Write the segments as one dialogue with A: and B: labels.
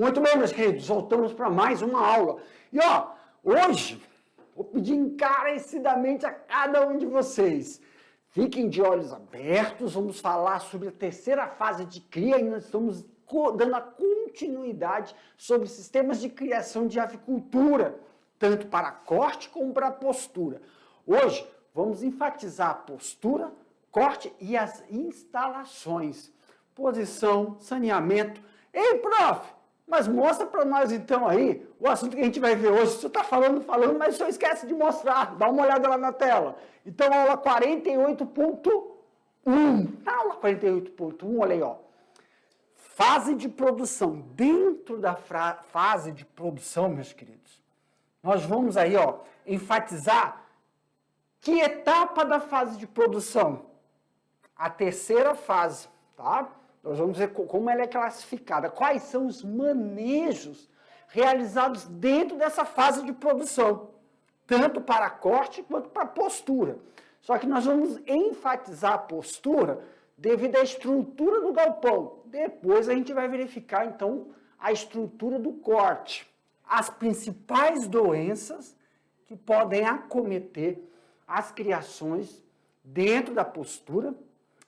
A: Muito bem, meus queridos, voltamos para mais uma aula. E hoje, vou pedir encarecidamente a cada um de vocês, fiquem de olhos abertos, vamos falar sobre a terceira fase de cria e nós estamos dando a continuidade sobre sistemas de criação de avicultura, tanto para corte como para postura. Hoje, vamos enfatizar a postura, corte e as instalações. Posição, saneamento. Ei, prof, mas mostra para nós então aí o assunto que a gente vai ver hoje. O senhor está falando, mas o senhor esquece de mostrar. Dá uma olhada lá na tela. Então, aula 48.1. Na aula 48.1, olha aí, fase de produção. Dentro da fase de produção, meus queridos, nós vamos aí, enfatizar que etapa da fase de produção? A terceira fase, tá? Nós vamos ver como ela é classificada, quais são os manejos realizados dentro dessa fase de produção, tanto para corte quanto para postura. Só que nós vamos enfatizar a postura devido à estrutura do galpão. Depois a gente vai verificar, então, a estrutura do corte, as principais doenças que podem acometer as criações dentro da postura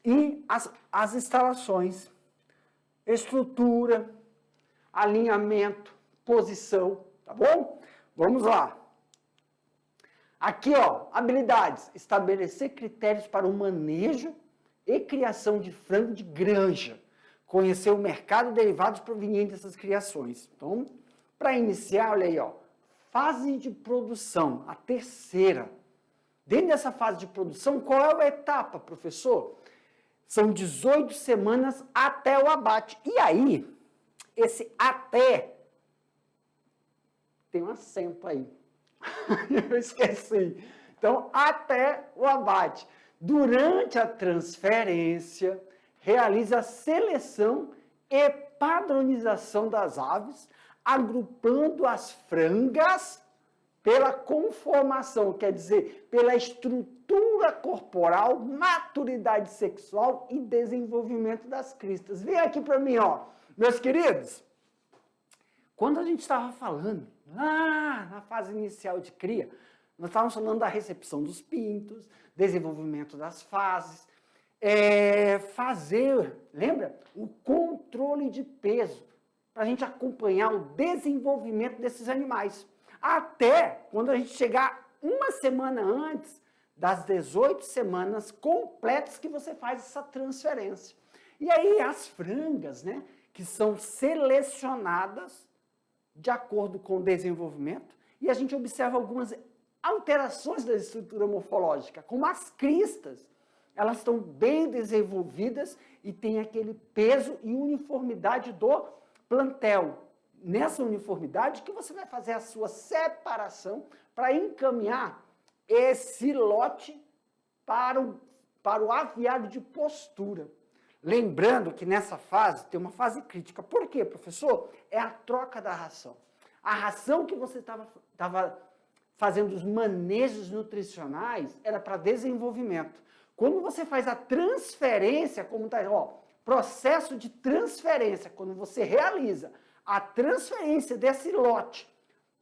A: e as instalações, estrutura, alinhamento, posição, tá bom? Vamos lá. Aqui, habilidades. Estabelecer critérios para o manejo e criação de frango de granja. Conhecer o mercado e derivados provenientes dessas criações. Então, para iniciar, olha aí, fase de produção, a terceira. Dentro dessa fase de produção, qual é a etapa, professor? São 18 semanas até o abate. E aí, esse até, tem um acento aí. Eu esqueci. Então, até o abate. Durante a transferência, realiza a seleção e padronização das aves, agrupando as frangas pela conformação, quer dizer, pela estrutura corporal, maturidade sexual e desenvolvimento das cristas. Vem aqui para mim, meus queridos. Quando a gente estava falando, lá na fase inicial de cria, nós estávamos falando da recepção dos pintos, desenvolvimento das fases, lembra? O controle de peso, para a gente acompanhar o desenvolvimento desses animais. Até quando a gente chegar uma semana antes das 18 semanas completas que você faz essa transferência. E aí as frangas, né, que são selecionadas de acordo com o desenvolvimento, e a gente observa algumas alterações da estrutura morfológica, como as cristas, elas estão bem desenvolvidas e tem aquele peso e uniformidade do plantel. Nessa uniformidade que você vai fazer a sua separação para encaminhar esse lote para o aviário de postura. Lembrando que nessa fase tem uma fase crítica. Por quê, professor? É a troca da ração. A ração que você estava fazendo os manejos nutricionais era para desenvolvimento. Quando você faz a transferência, como está aí, processo de transferência, quando você realiza a transferência desse lote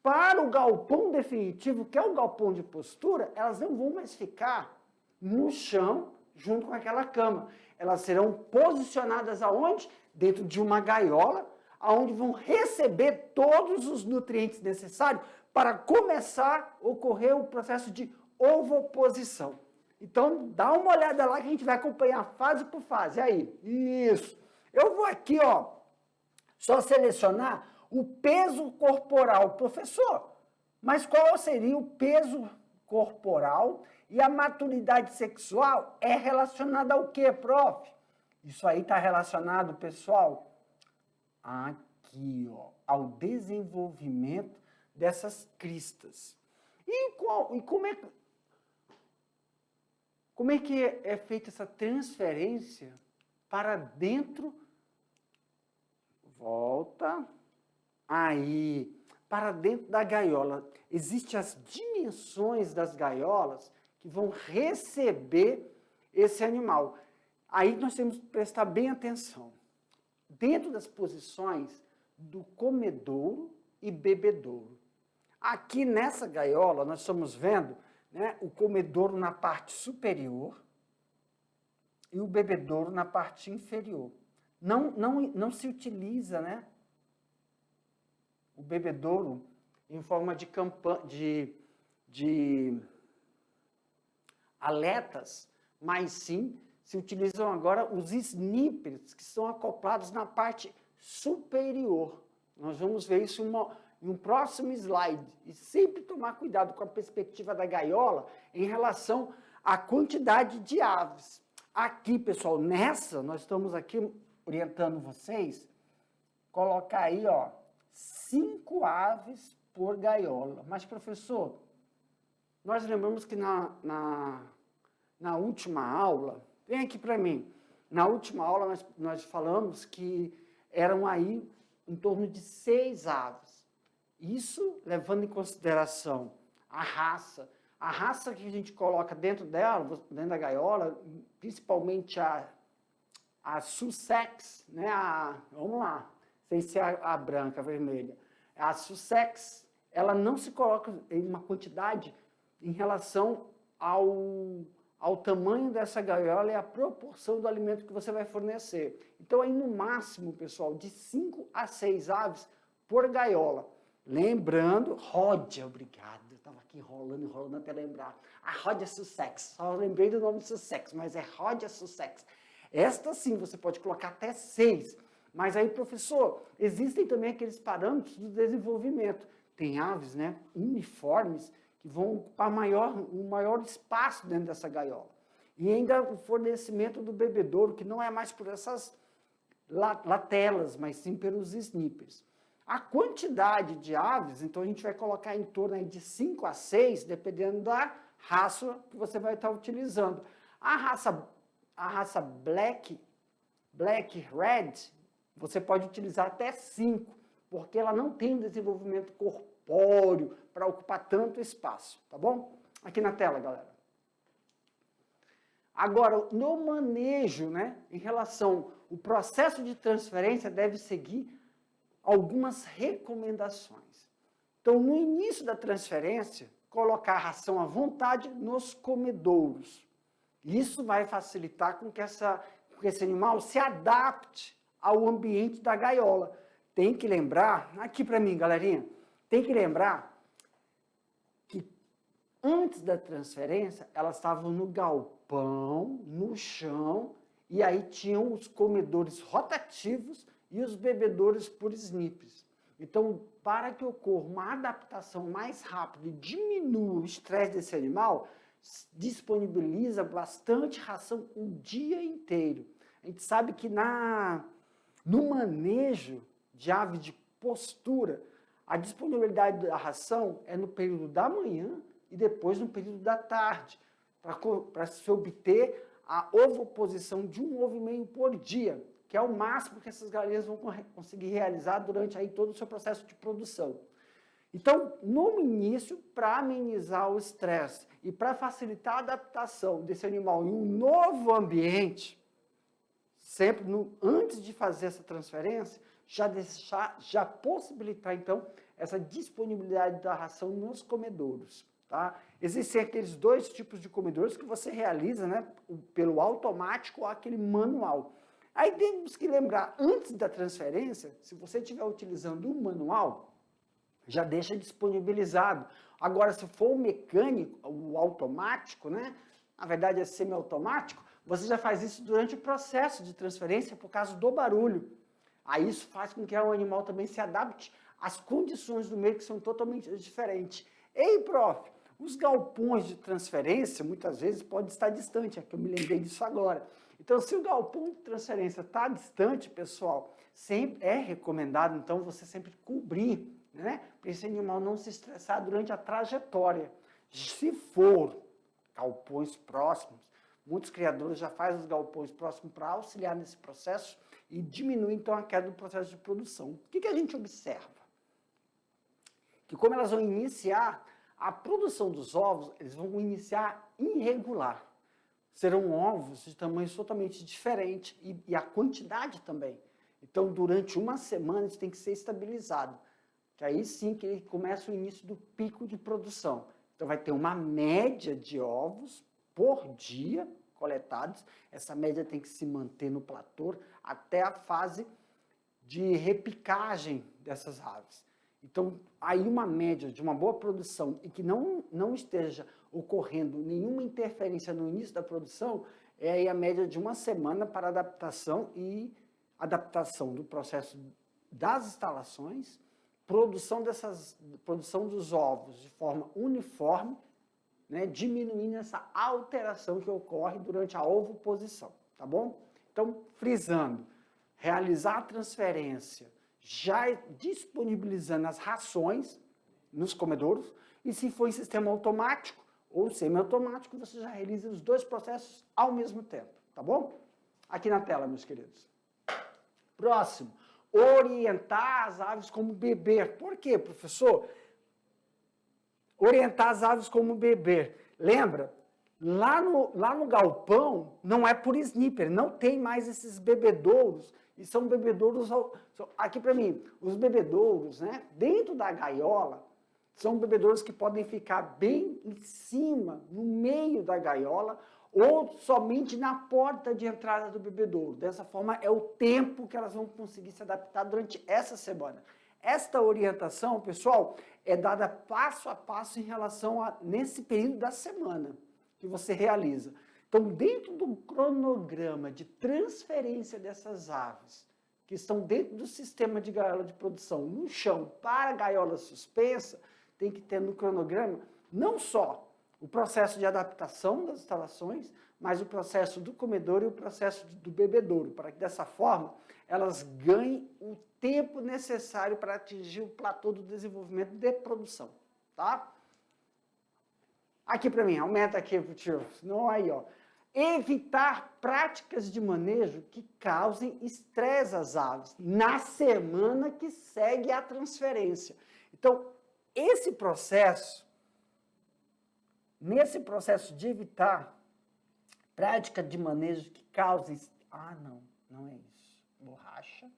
A: para o galpão definitivo, que é o galpão de postura, elas não vão mais ficar no chão junto com aquela cama. Elas serão posicionadas aonde? Dentro de uma gaiola, aonde vão receber todos os nutrientes necessários para começar a ocorrer o processo de ovoposição. Então, dá uma olhada lá que a gente vai acompanhar fase por fase. Aí, isso. Eu vou aqui, só selecionar o peso corporal. Professor, mas qual seria o peso corporal e a maturidade sexual é relacionada ao quê, prof? Isso aí está relacionado, pessoal, aqui, ao desenvolvimento dessas cristas. E como é que é feita essa transferência para dentro? Volta. Aí, para dentro da gaiola. Existem as dimensões das gaiolas que vão receber esse animal. Aí nós temos que prestar bem atenção. Dentro das posições do comedouro e bebedouro. Aqui nessa gaiola, nós estamos vendo, né, o comedouro na parte superior e o bebedouro na parte inferior. Não se utiliza, né, o bebedouro em forma de aletas, mas sim se utilizam agora os snippers, que são acoplados na parte superior. Nós vamos ver isso em um próximo slide. E sempre tomar cuidado com a perspectiva da gaiola em relação à quantidade de aves. Aqui, pessoal, nós estamos aqui orientando vocês, colocar aí, ó, 5 aves por gaiola. Mas, professor, nós lembramos que na última aula, vem aqui para mim, na última aula nós falamos que eram aí em torno de 6 aves. Isso levando em consideração a raça que a gente coloca dentro dela, dentro da gaiola, principalmente a Sussex, né? Vamos lá, sem ser a branca, a vermelha. A Sussex, ela não se coloca em uma quantidade em relação ao tamanho dessa gaiola e à proporção do alimento que você vai fornecer. Então, aí no máximo, pessoal, de 5 a 6 aves por gaiola. Lembrando, Ródia, obrigado, eu estava aqui enrolando até lembrar. A Ródia Sussex, só lembrei do nome Sussex, mas é Ródia Sussex. Esta sim, você pode colocar até 6. Mas aí, professor, existem também aqueles parâmetros do desenvolvimento. Tem aves, né, uniformes, que vão ocupar um maior espaço dentro dessa gaiola. E ainda o fornecimento do bebedouro, que não é mais por essas latelas, mas sim pelos snippers. A quantidade de aves, então a gente vai colocar em torno aí de 5 a 6, dependendo da raça que você vai estar utilizando. A raça Black Red, você pode utilizar até 5, porque ela não tem um desenvolvimento corpóreo para ocupar tanto espaço, tá bom? Aqui na tela, galera. Agora, no manejo, né, em relação, o processo de transferência deve seguir algumas recomendações. Então, no início da transferência, colocar a ração à vontade nos comedouros. Isso vai facilitar com que esse animal se adapte ao ambiente da gaiola. Tem que lembrar, aqui para mim, galerinha, tem que lembrar que antes da transferência, elas estavam no galpão, no chão, e aí tinham os comedores rotativos e os bebedouros por snippers. Então, para que ocorra uma adaptação mais rápida e diminua o estresse desse animal, disponibiliza bastante ração o dia inteiro. A gente sabe que no manejo de ave de postura, a disponibilidade da ração é no período da manhã e depois no período da tarde, para se obter a ovoposição de um ovo e meio por dia, que é o máximo que essas galinhas vão conseguir realizar durante aí todo o seu processo de produção. Então, no início, para amenizar o estresse e para facilitar a adaptação desse animal em um novo ambiente, sempre antes de fazer essa transferência, já possibilitar, então, essa disponibilidade da ração nos comedouros. Tá? Existem aqueles 2 tipos de comedouros que você realiza, né, pelo automático ou aquele manual. Aí temos que lembrar, antes da transferência, se você estiver utilizando o manual, já deixa disponibilizado. Agora, se for o mecânico, o automático, né, na verdade é semiautomático, você já faz isso durante o processo de transferência por causa do barulho. Aí isso faz com que o animal também se adapte às condições do meio que são totalmente diferentes. Ei, prof, os galpões de transferência muitas vezes podem estar distantes, é que eu me lembrei disso agora. Então, se o galpão de transferência está distante, pessoal, sempre é recomendado, então, você sempre cobrir, né? Para esse animal não se estressar durante a trajetória. Se for galpões próximos, muitos criadores já fazem os galpões próximos para auxiliar nesse processo e diminuir, então, a queda do processo de produção. O que a gente observa? Que como elas vão iniciar, a produção dos ovos, eles vão iniciar irregular. Serão ovos de tamanhos totalmente diferentes e a quantidade também. Então, durante uma semana, isso tem que ser estabilizado. Que aí sim que ele começa o início do pico de produção. Então, vai ter uma média de ovos por dia coletados. Essa média tem que se manter no platô até a fase de repicagem dessas aves. Então, aí uma média de uma boa produção e que não esteja ocorrendo nenhuma interferência no início da produção, é aí a média de uma semana para adaptação e adaptação do processo das instalações, produção dos ovos de forma uniforme, né, diminuindo essa alteração que ocorre durante a ovoposição, tá bom? Então, frisando, realizar a transferência já disponibilizando as rações nos comedouros, e se for em sistema automático ou semiautomático, você já realiza os dois processos ao mesmo tempo, tá bom? Aqui na tela, meus queridos. Próximo, orientar as aves como beber. Por quê, professor? Orientar as aves como beber. Lembra? Lá no galpão, não é por sniper, não tem mais esses bebedouros, e são bebedouros, aqui para mim, os bebedouros, né, dentro da gaiola, são bebedouros que podem ficar bem em cima, no meio da gaiola, ou somente na porta de entrada do bebedouro. Dessa forma, é o tempo que elas vão conseguir se adaptar durante essa semana. Esta orientação, pessoal, é dada passo a passo em relação a nesse período da semana que você realiza. Então, dentro do cronograma de transferência dessas aves, que estão dentro do sistema de gaiola de produção, no chão, para a gaiola suspensa, tem que ter no cronograma não só o processo de adaptação das instalações, mas o processo do comedouro e o processo do bebedouro, para que dessa forma elas ganhem o tempo necessário para atingir o platô do desenvolvimento de produção, tá? Aqui para mim, aumenta aqui, tio. Não, aí, ó. Evitar práticas de manejo que causem estresse às aves na semana que segue a transferência. Então, nesse processo de evitar prática de manejo que causem... Ah, não é isso. Borracha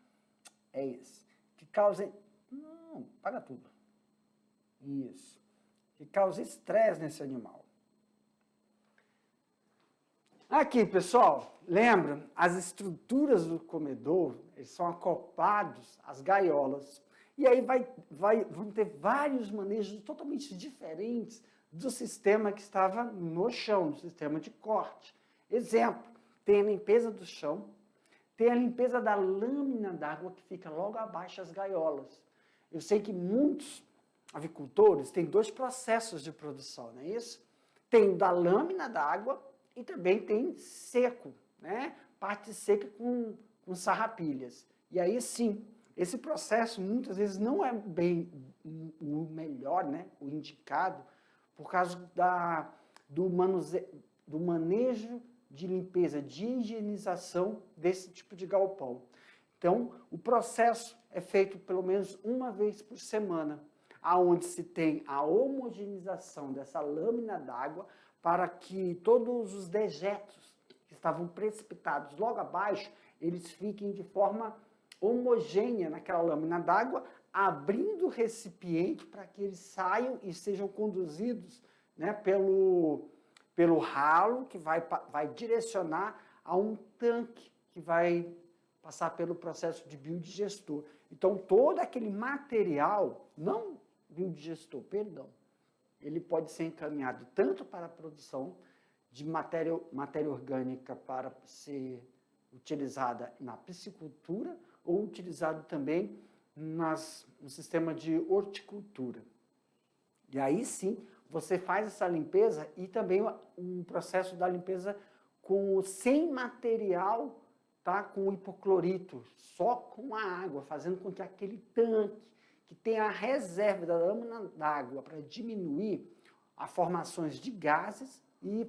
A: é esse. Que causem... Não, paga tudo. Isso. Que causa estresse nesse animal. Aqui, pessoal, lembra? As estruturas do comedouro, eles são acoplados às gaiolas. E aí vão ter vários manejos totalmente diferentes do sistema que estava no chão, do sistema de corte. Exemplo, tem a limpeza do chão, tem a limpeza da lâmina d'água que fica logo abaixo das gaiolas. Eu sei que muitos avicultores têm dois processos de produção, não é isso? Tem o da lâmina d'água e também tem seco, né? Parte seca com sarrapilhas. E aí sim, esse processo muitas vezes não é bem o melhor, né? O indicado, por causa do manejo de limpeza, de higienização desse tipo de galpão. Então, o processo é feito pelo menos uma vez por semana, aonde se tem a homogeneização dessa lâmina d'água para que todos os dejetos que estavam precipitados logo abaixo, eles fiquem de forma homogênea naquela lâmina d'água, abrindo o recipiente para que eles saiam e sejam conduzidos, né, pelo ralo que vai direcionar a um tanque que vai passar pelo processo de biodigestor. Então, todo aquele material, não biodigestor, perdão, ele pode ser encaminhado tanto para a produção de matéria orgânica para ser utilizada na piscicultura ou utilizado também no sistema de horticultura. E aí sim, você faz essa limpeza e também um processo da limpeza sem material, tá? Com hipoclorito, só com a água, fazendo com que aquele tanque que tem a reserva da lâmina d'água para diminuir as formações de gases e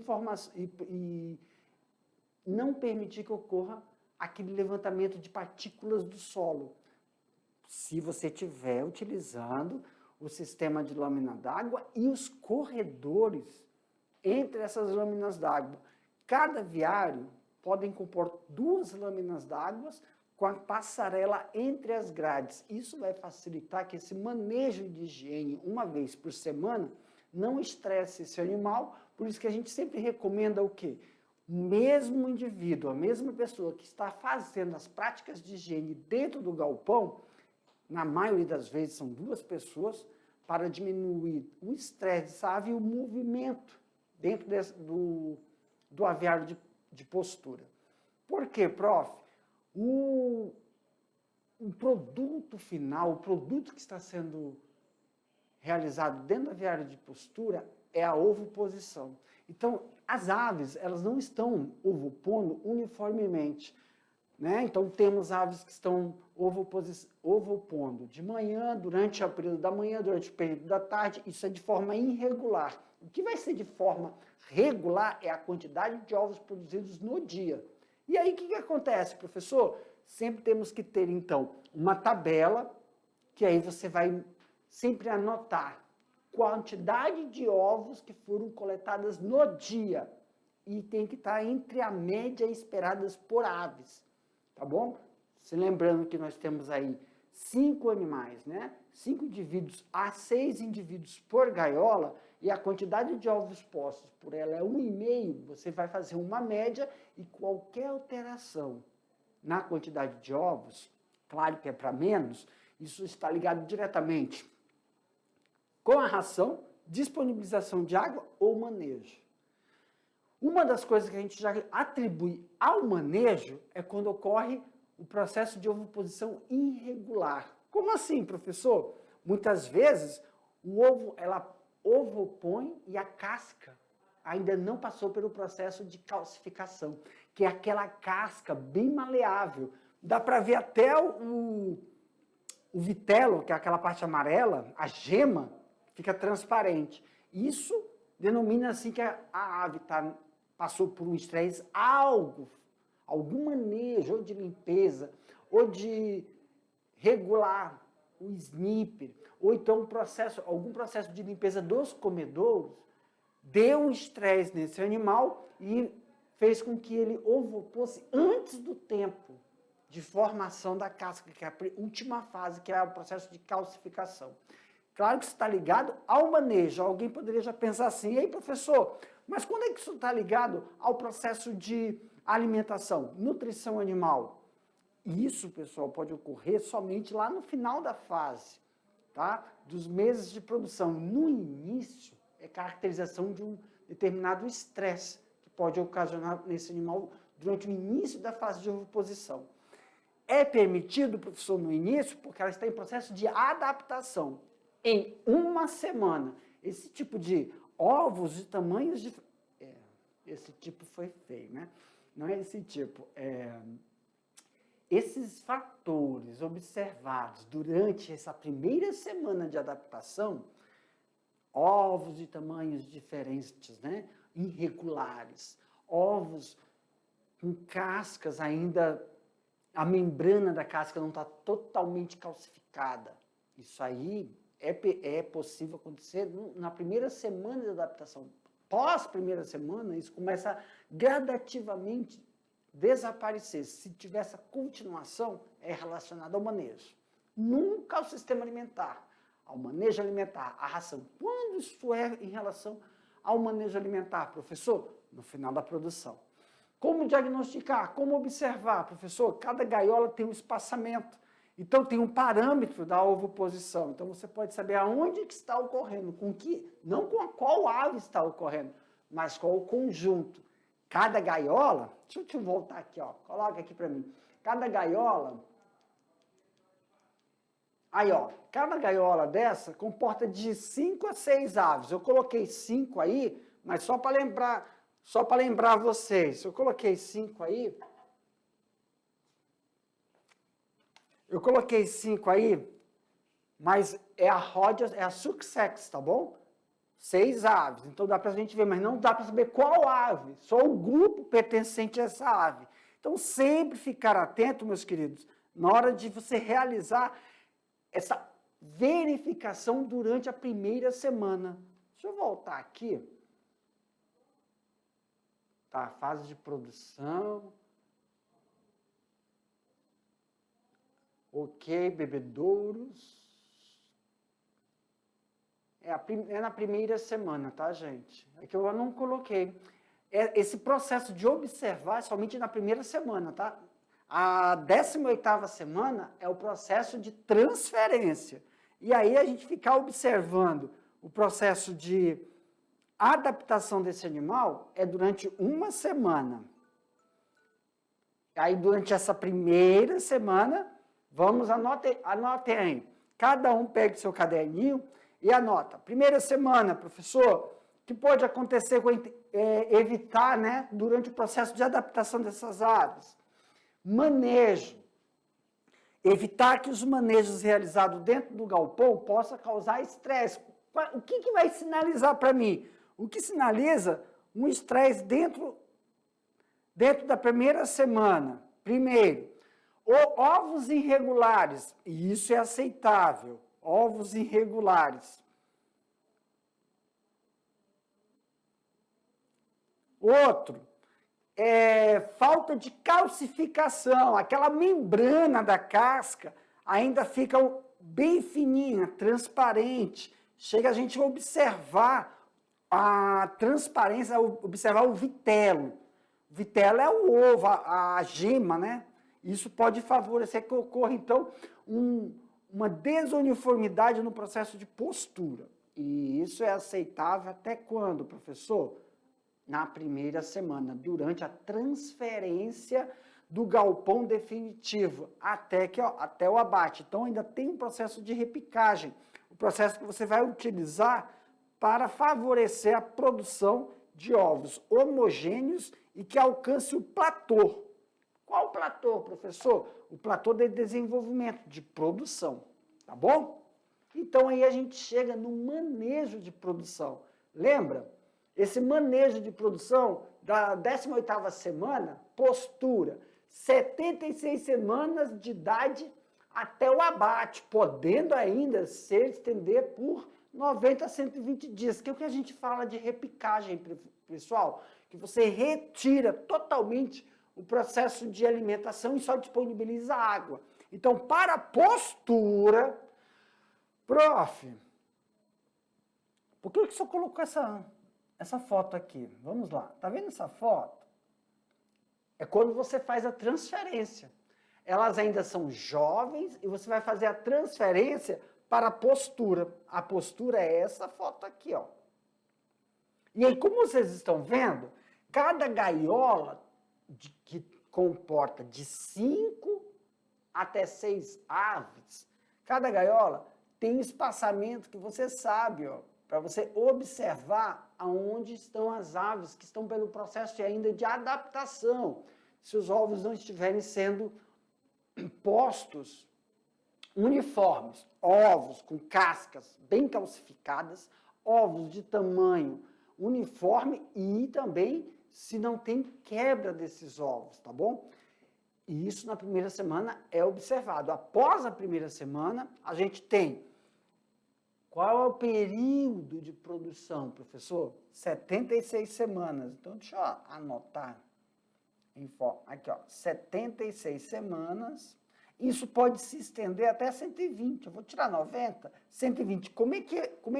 A: não permitir que ocorra aquele levantamento de partículas do solo. Se você estiver utilizando o sistema de lâmina d'água e os corredores entre essas lâminas d'água. Cada viário podem compor 2 lâminas d'água com a passarela entre as grades. Isso vai facilitar que esse manejo de higiene, uma vez por semana, não estresse esse animal. Por isso que a gente sempre recomenda o quê? O mesmo indivíduo, a mesma pessoa que está fazendo as práticas de higiene dentro do galpão, na maioria das vezes são duas pessoas, para diminuir o estresse dessa ave e o movimento dentro do aviário de postura. Por quê, prof? O produto final, o produto que está sendo realizado dentro do aviário de postura é a ovoposição. Então, as aves, elas não estão ovopondo uniformemente, né? Então, temos aves que estão ovopondo de manhã, durante o período da manhã, durante o período da tarde. Isso é de forma irregular. O que vai ser de forma regular é a quantidade de ovos produzidos no dia. E aí, o que acontece, professor? Sempre temos que ter, então, uma tabela, que aí você vai sempre anotar quantidade de ovos que foram coletadas no dia. E tem que estar entre a média esperadas por aves, tá bom? Se lembrando que nós temos aí 5 animais, né? 5 indivíduos a 6 indivíduos por gaiola, e a quantidade de ovos postos por ela é 1,5, você vai fazer uma média, e qualquer alteração na quantidade de ovos, claro que é para menos, isso está ligado diretamente com a ração, disponibilização de água ou manejo. Uma das coisas que a gente já atribui ao manejo é quando ocorre o processo de ovoposição irregular. Como assim, professor? Muitas vezes o ovo, ela ovopõe e a casca ainda não passou pelo processo de calcificação, que é aquela casca bem maleável. Dá para ver até o vitelo, que é aquela parte amarela, a gema, fica transparente. Isso denomina assim que a ave passou por um estresse, algum manejo, ou de limpeza, ou de regular o sniffer, ou então algum processo de limpeza dos comedouros, deu um estresse nesse animal e fez com que ele ovoposse antes do tempo de formação da casca, que é a última fase, que é o processo de calcificação. Claro que isso está ligado ao manejo. Alguém poderia já pensar assim, ei, professor, mas quando é que isso está ligado ao processo de alimentação, nutrição animal? Isso, pessoal, pode ocorrer somente lá no final da fase, tá? Dos meses de produção. No início, é caracterização de um determinado estresse que pode ocasionar nesse animal durante o início da fase de ovoposição. É permitido, professor, no início, porque ela está em processo de adaptação. Em uma semana, esse tipo de ovos de tamanhos de... esse tipo foi feio, né? Não é esse tipo. Esses fatores observados durante essa primeira semana de adaptação, ovos de tamanhos diferentes, né? Irregulares, ovos com cascas ainda, a membrana da casca não está totalmente calcificada. Isso aí é possível acontecer na primeira semana de adaptação. Pós primeira semana, isso começa a gradativamente desaparecer. Se tiver essa continuação, é relacionado ao manejo. Nunca ao sistema alimentar, ao manejo alimentar, à ração. Quando isso é em relação ao manejo alimentar, professor? No final da produção. Como diagnosticar? Como observar, professor? Cada gaiola tem um espaçamento. Então, tem um parâmetro da ovoposição. Então, você pode saber aonde que está ocorrendo, não com qual ave está ocorrendo, mas qual o conjunto. Cada gaiola, deixa eu voltar aqui, ó, coloca aqui para mim. Cada gaiola, aí, ó, cada gaiola dessa comporta de 5 a 6 aves. Eu coloquei 5 aí, mas só para lembrar vocês, eu coloquei 5 aí. Eu coloquei 5 aí, mas é a Rhodes, é a Sussex, tá bom? 6 aves, então dá para a gente ver, mas não dá para saber qual ave, só o grupo pertencente a essa ave. Então, sempre ficar atento, meus queridos, na hora de você realizar essa verificação durante a primeira semana. Deixa eu voltar aqui. Tá, fase de produção. Ok, bebedouros. É na primeira semana, tá, gente? É que eu não coloquei. Esse processo de observar é somente na primeira semana, tá? A 18ª semana é o processo de transferência. E aí a gente ficar observando o processo de adaptação desse animal é durante uma semana. Aí, durante essa primeira semana, anotem aí. Cada um pega o seu caderninho e anota. Primeira semana, professor, o que pode acontecer com evitar, né, durante o processo de adaptação dessas aves? Manejo. Evitar que os manejos realizados dentro do galpão possam causar estresse. O que vai sinalizar para mim? O que sinaliza um estresse dentro da primeira semana? Primeiro, ovos irregulares, e isso é aceitável, ovos irregulares. Outro, falta de calcificação, aquela membrana da casca ainda fica bem fininha, transparente. Chega a gente a observar a transparência, observar o vitelo. O vitelo é o ovo, a gema, né? Isso pode favorecer que ocorra, então, uma desuniformidade no processo de postura. E isso é aceitável até quando, professor? Na primeira semana, durante a transferência do galpão definitivo, até o abate. Então, ainda tem um processo de repicagem, o processo que você vai utilizar para favorecer a produção de ovos homogêneos e que alcance o platô. Qual o platô, professor? O platô de desenvolvimento, de produção, tá bom? Então, aí a gente chega no manejo de produção. Lembra? Esse manejo de produção da 18ª semana, postura, 76 semanas de idade até o abate, podendo ainda se estender por 90 a 120 dias, que é o que a gente fala de repicagem, pessoal, que você retira totalmente o processo de alimentação e só disponibiliza água. Então, para a postura, prof, por que o senhor colocou essa foto aqui? Vamos lá, tá vendo essa foto? É quando você faz a transferência. Elas ainda são jovens e você vai fazer a transferência para a postura. A postura é essa foto aqui, ó. E aí, como vocês estão vendo, cada gaiola que comporta de 5 até 6 aves, cada gaiola tem um espaçamento que você sabe, ó, para você observar aonde estão as aves que estão pelo processo ainda de adaptação, se os ovos não estiverem sendo postos uniformes, ovos com cascas bem calcificadas, ovos de tamanho uniforme e também se não tem quebra desses ovos, tá bom? E isso na primeira semana é observado. Após a primeira semana, a gente tem qual é o período de produção, professor? 76 semanas. Então, deixa eu anotar. Aqui, ó, 76 semanas. Isso pode se estender até 120. Eu vou tirar 90, 120. Como é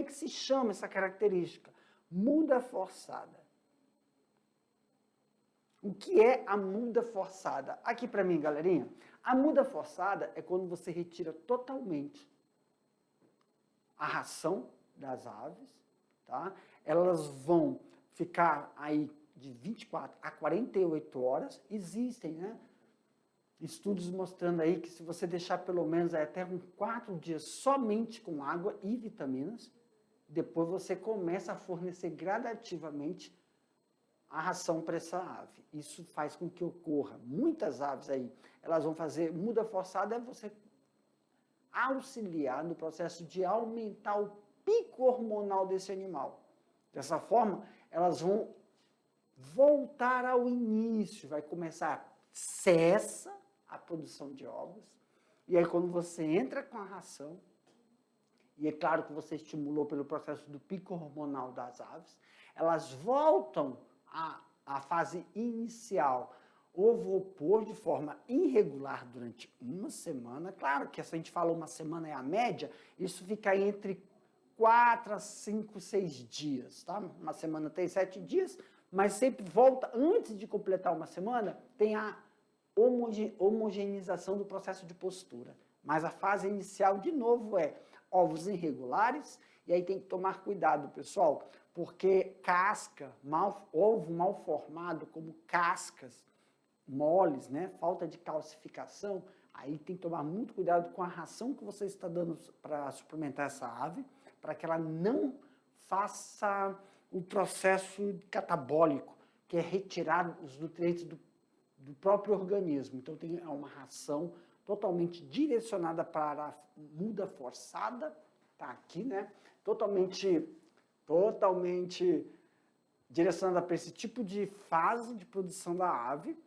A: que se chama essa característica? Muda forçada. O que é a muda forçada? Aqui para mim, galerinha. A muda forçada é quando você retira totalmente a ração das aves, tá? Elas vão ficar aí de 24 a 48 horas. Existem, né, estudos mostrando aí que se você deixar pelo menos até 4 dias somente com água e vitaminas, depois você começa a fornecer gradativamente a ração para essa ave. Isso faz com que ocorra. Muitas aves aí, elas vão fazer muda forçada, é você auxiliar no processo de aumentar o pico hormonal desse animal. Dessa forma, elas vão voltar ao início, vai começar, cessa a produção de ovos, e aí quando você entra com a ração, e é claro que você estimulou pelo processo do pico hormonal das aves, elas voltam à fase inicial, ovopor de forma irregular durante uma semana. Claro que se a gente fala uma semana é a média, isso fica entre 4 a 5, 6 dias, tá? Uma semana tem 7 dias, mas sempre volta, antes de completar uma semana, tem a homogeneização do processo de postura. Mas a fase inicial, de novo, é ovos irregulares, e aí tem que tomar cuidado, pessoal, porque ovo mal formado, como cascas moles, né? Falta de calcificação, aí tem que tomar muito cuidado com a ração que você está dando para suplementar essa ave, para que ela não faça o processo catabólico, que é retirar os nutrientes do próprio organismo. Então, tem uma ração totalmente direcionada para a muda forçada, tá aqui, né? Totalmente direcionada para esse tipo de fase de produção da ave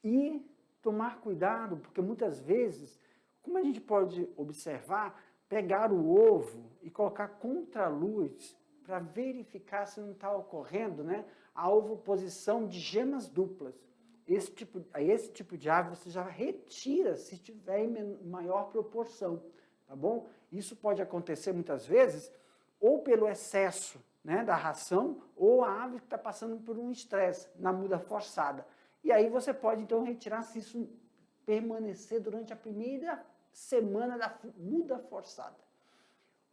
A: e tomar cuidado, porque muitas vezes, como a gente pode observar, pegar o ovo e colocar contra a luz para verificar se não está ocorrendo, né, a ovoposição de gemas duplas. Esse tipo de ave você já retira se estiver em maior proporção, tá bom? Isso pode acontecer muitas vezes ou pelo excesso, né, da ração, ou a ave que está passando por um estresse na muda forçada. E aí você pode, então, retirar se isso permanecer durante a primeira semana da muda forçada.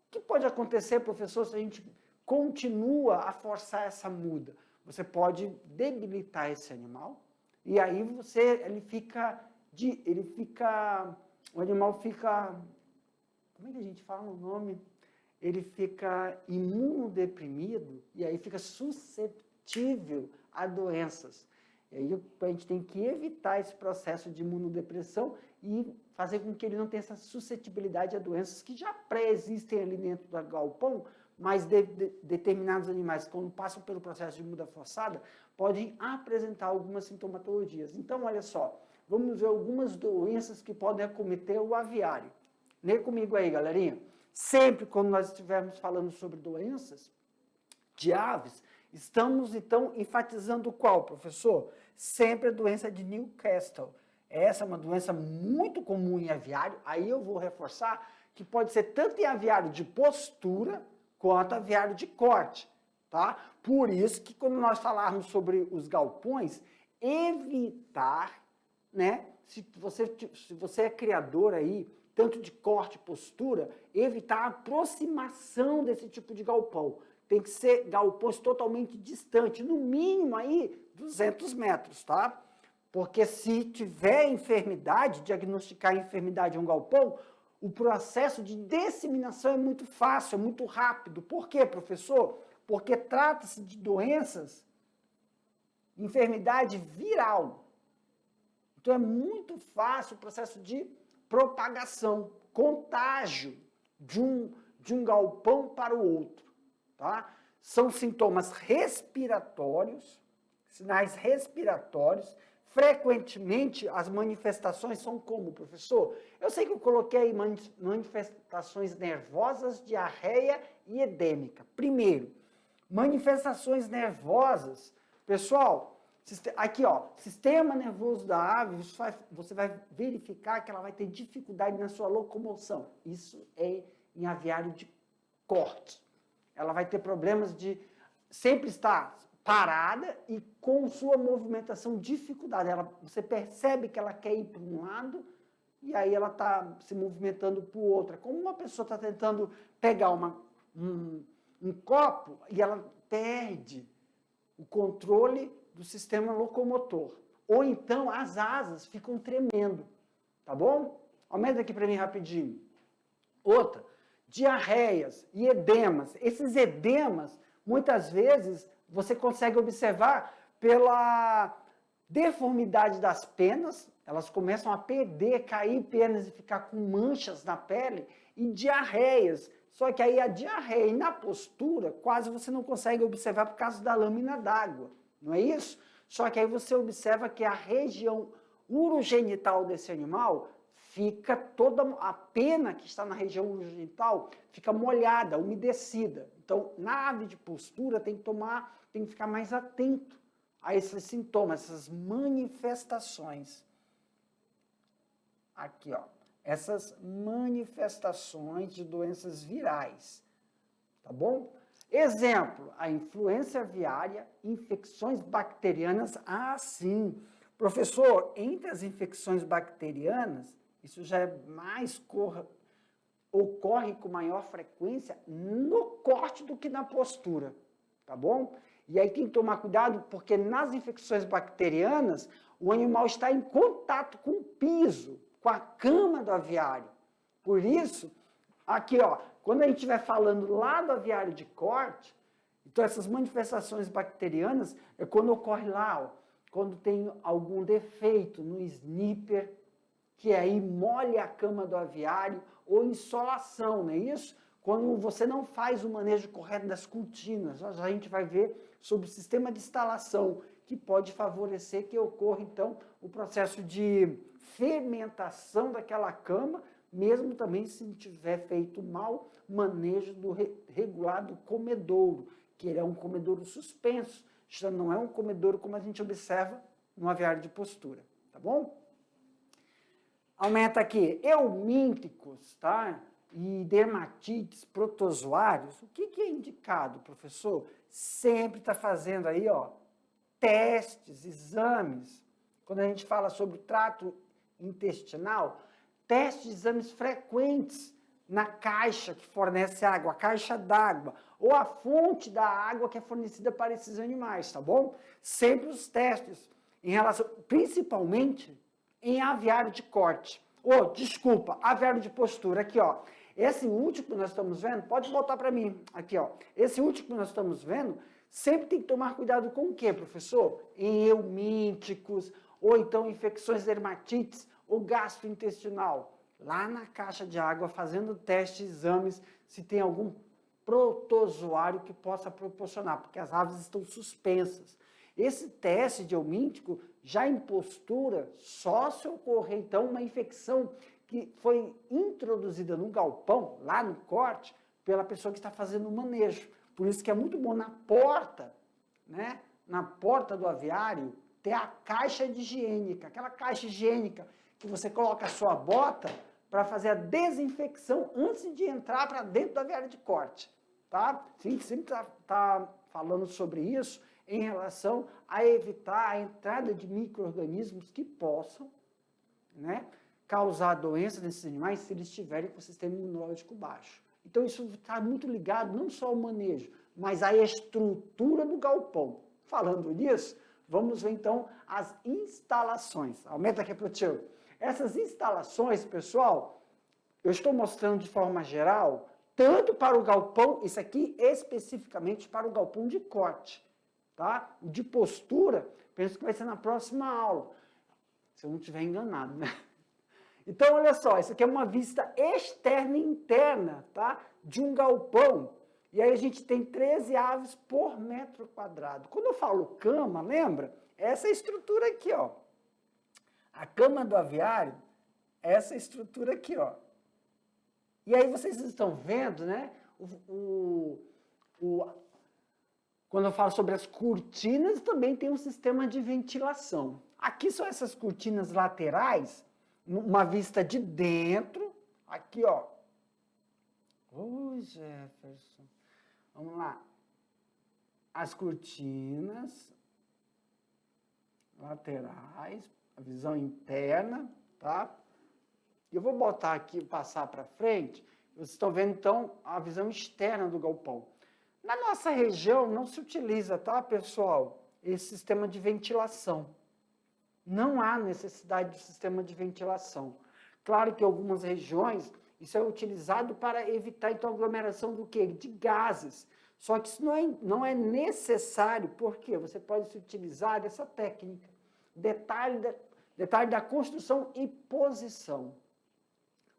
A: O que pode acontecer, professor, se a gente continua a forçar essa muda? Você pode debilitar esse animal, e aí o animal fica, como é que a gente fala o nome? Ele fica imunodeprimido, e aí fica suscetível a doenças. E aí a gente tem que evitar esse processo de imunodepressão e fazer com que ele não tenha essa suscetibilidade a doenças que já pré-existem ali dentro do galpão, mas determinados animais, quando passam pelo processo de muda forçada, podem apresentar algumas sintomatologias. Então, olha só, vamos ver algumas doenças que podem acometer o aviário. Lê comigo aí, galerinha. Sempre quando nós estivermos falando sobre doenças de aves, estamos, então, enfatizando qual, professor? Sempre a doença de Newcastle. Essa é uma doença muito comum em aviário, aí eu vou reforçar que pode ser tanto em aviário de postura, quanto aviário de corte, tá? Por isso que quando nós falarmos sobre os galpões, evitar, né? Se você é criador aí, tanto de corte e postura, evitar a aproximação desse tipo de galpão. Tem que ser galpões totalmente distantes, no mínimo aí 200 metros, tá? Porque se tiver enfermidade, diagnosticar a enfermidade em um galpão, o processo de disseminação é muito fácil, é muito rápido. Por quê, professor? Porque trata-se de doenças, enfermidade viral. Então é muito fácil o processo de propagação, contágio de um galpão para o outro. Tá? São sintomas respiratórios, sinais respiratórios. Frequentemente, as manifestações são como, professor? Eu sei que eu coloquei aí manifestações nervosas, diarreia e edêmica. Primeiro, manifestações nervosas. Pessoal, aqui, ó, sistema nervoso da ave, você vai verificar que ela vai ter dificuldade na sua locomoção. Isso é em aviário de corte. Ela vai ter problemas de sempre estar parada e com sua movimentação dificuldade. Você percebe que ela quer ir para um lado e aí ela está se movimentando para o outro. É como uma pessoa está tentando pegar um copo e ela perde o controle do sistema locomotor. Ou então as asas ficam tremendo, tá bom? Aumenta aqui para mim rapidinho. Outra, diarreias e edemas. Esses edemas, muitas vezes, você consegue observar pela deformidade das penas, elas começam a perder, cair penas e ficar com manchas na pele, e diarreias. Só que aí a diarreia e na postura, quase você não consegue observar por causa da lâmina d'água, não é isso? Só que aí você observa que a região urogenital desse animal fica toda, a pena que está na região urogenital fica molhada, umedecida. Então, na ave de postura tem que ficar mais atento a esses sintomas, essas manifestações. Aqui, ó, essas manifestações de doenças virais, tá bom? Exemplo, a influenza aviária, infecções bacterianas. Ah, sim. Professor, entre as infecções bacterianas, isso já é mais ocorre com maior frequência no corte do que na postura, tá bom? E aí tem que tomar cuidado, porque nas infecções bacterianas, o animal está em contato com o piso, com a cama do aviário. Por isso, aqui, ó, quando a gente estiver falando lá do aviário de corte, então essas manifestações bacterianas é quando ocorre lá, ó, quando tem algum defeito no sniffer, que aí molha a cama do aviário, ou insolação, não é isso? Quando você não faz o manejo correto das cortinas, a gente vai ver sobre o sistema de instalação, que pode favorecer que ocorra, então, o processo de fermentação daquela cama, mesmo também se não tiver feito mal manejo do regulado comedouro, que ele é um comedouro suspenso, já não é um comedouro como a gente observa no aviário de postura, tá bom? Aumenta aqui, eumínticos, tá? E dermatites, protozoários. O que é indicado, professor? Sempre está fazendo aí, ó, testes, exames. Quando a gente fala sobre o trato intestinal, testes, exames frequentes na caixa que fornece água, a caixa d'água, ou a fonte da água que é fornecida para esses animais, tá bom? Sempre os testes, em relação, principalmente em aviário de corte. Desculpa, aviário de postura, aqui, ó. Esse último que nós estamos vendo, pode voltar para mim, aqui, ó. Esse último que nós estamos vendo, sempre tem que tomar cuidado com o quê, professor? Em eumínticos, ou então infecções dermatites, ou gastrointestinal. Lá na caixa de água, fazendo testes, exames, se tem algum protozoário que possa proporcionar, porque as aves estão suspensas. Esse teste de eumíntico, já em postura, só se ocorrer, então, uma infecção que foi introduzida no galpão, lá no corte, pela pessoa que está fazendo o manejo. Por isso que é muito bom na porta, né? Na porta do aviário, ter a caixa higiênica, aquela caixa higiênica que você coloca a sua bota para fazer a desinfecção antes de entrar para dentro do aviário de corte, tá? A gente sempre tá falando sobre isso, em relação a evitar a entrada de micro-organismos que possam, né, causar doenças nesses animais se eles estiverem com o sistema imunológico baixo. Então, isso está muito ligado não só ao manejo, mas à estrutura do galpão. Falando nisso, vamos ver, então, as instalações. Aumenta aqui para o tio. Essas instalações, pessoal, eu estou mostrando de forma geral, tanto para o galpão, isso aqui especificamente para o galpão de corte. Tá? De postura, penso que vai ser na próxima aula, se eu não estiver enganado, né? Então, olha só, isso aqui é uma vista externa e interna, tá? De um galpão. E aí a gente tem 13 aves por metro quadrado. Quando eu falo cama, lembra? Essa estrutura aqui, ó. A cama do aviário, essa estrutura aqui, ó. E aí vocês estão vendo, né? Quando eu falo sobre as cortinas, também tem um sistema de ventilação. Aqui são essas cortinas laterais, uma vista de dentro. Aqui, ó. Oi, Jefferson. Vamos lá. As cortinas laterais, a visão interna, tá? Eu vou botar aqui, passar para frente. Vocês estão vendo, então, a visão externa do galpão. Na nossa região não se utiliza, tá, pessoal, esse sistema de ventilação. Não há necessidade de sistema de ventilação. Claro que em algumas regiões isso é utilizado para evitar, então, a aglomeração do quê? De gases. Só que isso não é necessário, porque você pode se utilizar dessa técnica. Detalhe da construção e posição.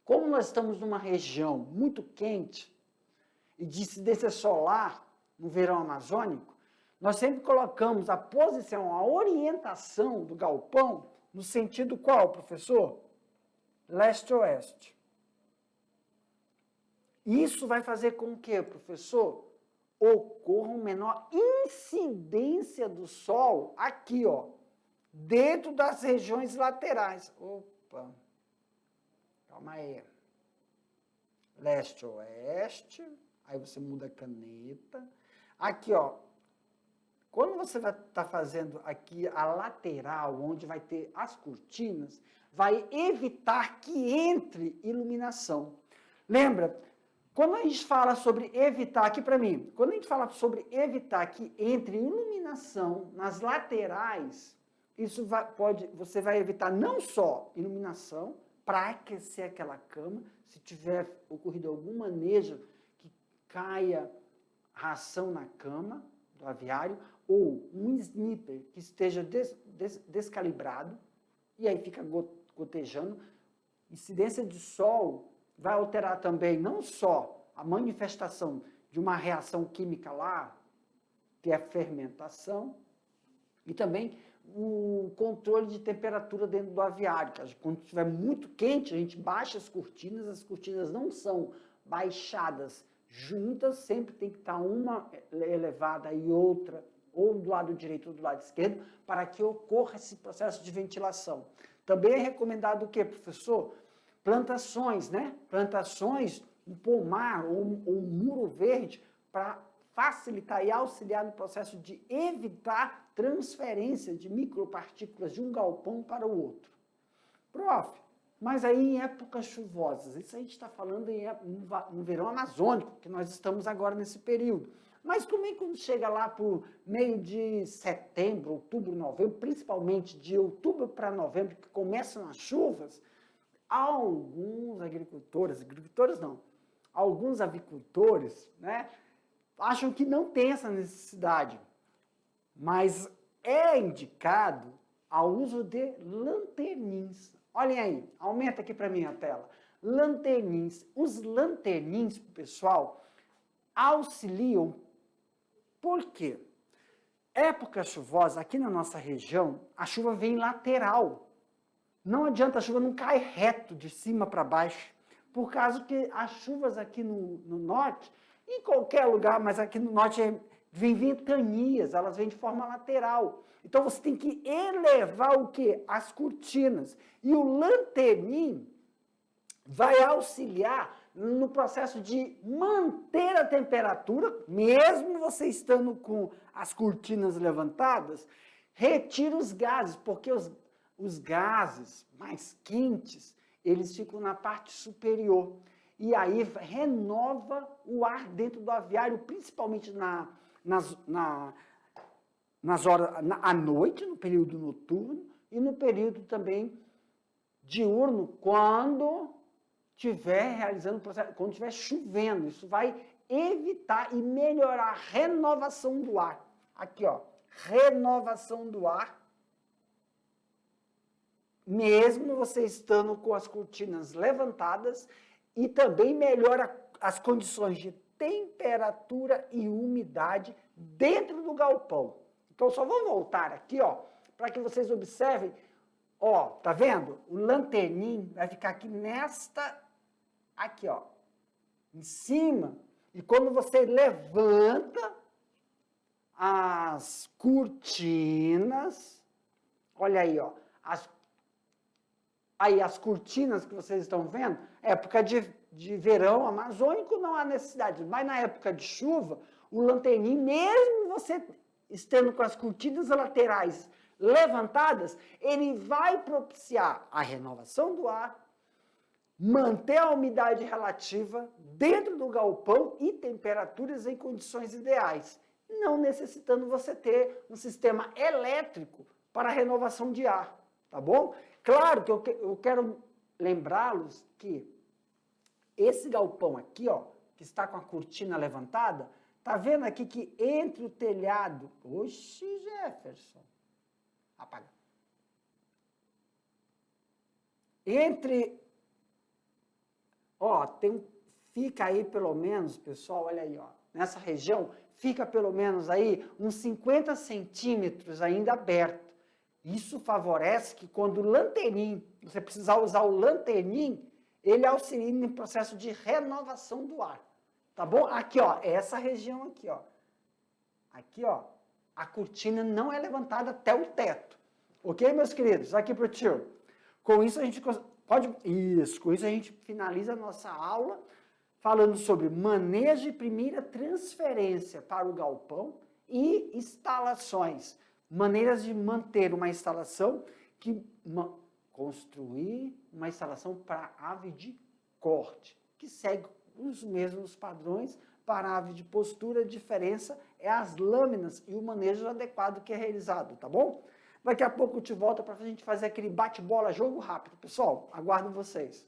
A: Como nós estamos numa região muito quente, e de incidência solar no verão amazônico, nós sempre colocamos a posição, a orientação do galpão no sentido qual, professor? Leste-oeste. Isso vai fazer com que, professor, ocorra uma menor incidência do Sol aqui, ó, dentro das regiões laterais. Opa, calma aí. Leste-oeste, aí você muda a caneta. Aqui, ó, quando você vai estar fazendo aqui a lateral, onde vai ter as cortinas, vai evitar que entre iluminação. Lembra? Quando a gente fala sobre evitar, aqui para mim, quando a gente fala sobre evitar que entre iluminação nas laterais, isso você vai evitar não só iluminação, para aquecer aquela cama, se tiver ocorrido algum manejo que caia ração na cama do aviário, ou um sniper que esteja descalibrado, e aí fica gotejando. Incidência de sol vai alterar também não só a manifestação de uma reação química lá, que é a fermentação, e também o controle de temperatura dentro do aviário. Quando estiver muito quente, a gente baixa as cortinas não são baixadas juntas, sempre tem que estar uma elevada e outra, ou do lado direito ou do lado esquerdo, para que ocorra esse processo de ventilação. Também é recomendado o quê, professor? Plantações, né? Plantações, um pomar ou um muro verde para facilitar e auxiliar no processo de evitar transferência de micropartículas de um galpão para o outro. Prof, mas aí em épocas chuvosas, isso a gente está falando no verão amazônico, que nós estamos agora nesse período. Mas como é que quando chega lá para o meio de setembro, outubro, novembro, principalmente de outubro para novembro, que começam as chuvas, alguns alguns avicultores, né, acham que não tem essa necessidade, mas é indicado ao uso de lanternins. Olhem aí, aumenta aqui para mim a tela. Lanternins. Os lanternins, pessoal, auxiliam. Por quê? Época chuvosa, aqui na nossa região, a chuva vem lateral. Não adianta, a chuva não cai reto, de cima para baixo, por causa que as chuvas aqui no norte, em qualquer lugar, mas aqui no norte vem ventanias, elas vêm de forma lateral. Então você tem que elevar o quê? As cortinas. E o lanternin vai auxiliar no processo de manter a temperatura, mesmo você estando com as cortinas levantadas, retira os gases, porque os gases mais quentes, eles ficam na parte superior. E aí renova o ar dentro do aviário, principalmente nas horas, à noite, no período noturno, e no período também diurno, quando estiver realizando o processo, quando estiver chovendo. Isso vai evitar e melhorar a renovação do ar. Aqui, ó, renovação do ar, mesmo você estando com as cortinas levantadas, e também melhora as condições de temperatura e umidade dentro do galpão. Então, só vou voltar aqui, ó, para que vocês observem. Ó, tá vendo? O lanternin vai ficar aqui aqui, ó, em cima. E quando você levanta as cortinas, olha aí, ó, as cortinas que vocês estão vendo, época de verão amazônico não há necessidade, mas na época de chuva, o lanternin, mesmo você estando com as cortinas laterais levantadas, ele vai propiciar a renovação do ar, manter a umidade relativa dentro do galpão e temperaturas em condições ideais, não necessitando você ter um sistema elétrico para a renovação de ar, tá bom? Claro que eu quero lembrá-los que esse galpão aqui, ó, que está com a cortina levantada, tá vendo aqui que entre o telhado... Oxi, Jefferson. Apaga. Ó, fica aí pelo menos, pessoal, olha aí, ó, nessa região, fica pelo menos aí uns 50 centímetros ainda aberto. Isso favorece que quando o lanternin, você precisar usar o lanternin, ele auxilia no processo de renovação do ar, tá bom? Aqui, ó, essa região aqui, ó. Aqui, ó, a cortina não é levantada até o teto. Ok, meus queridos? Aqui pro tio. Com isso a gente pode... Isso, com isso a gente finaliza a nossa aula falando sobre manejo e primeira transferência para o galpão e instalações. Maneiras de manter uma instalação construir uma instalação para ave de corte, que segue os mesmos padrões para ave de postura. A diferença é as lâminas e o manejo adequado que é realizado, tá bom? Daqui a pouco eu te volto para a gente fazer aquele bate-bola, jogo rápido. Pessoal, aguardo vocês.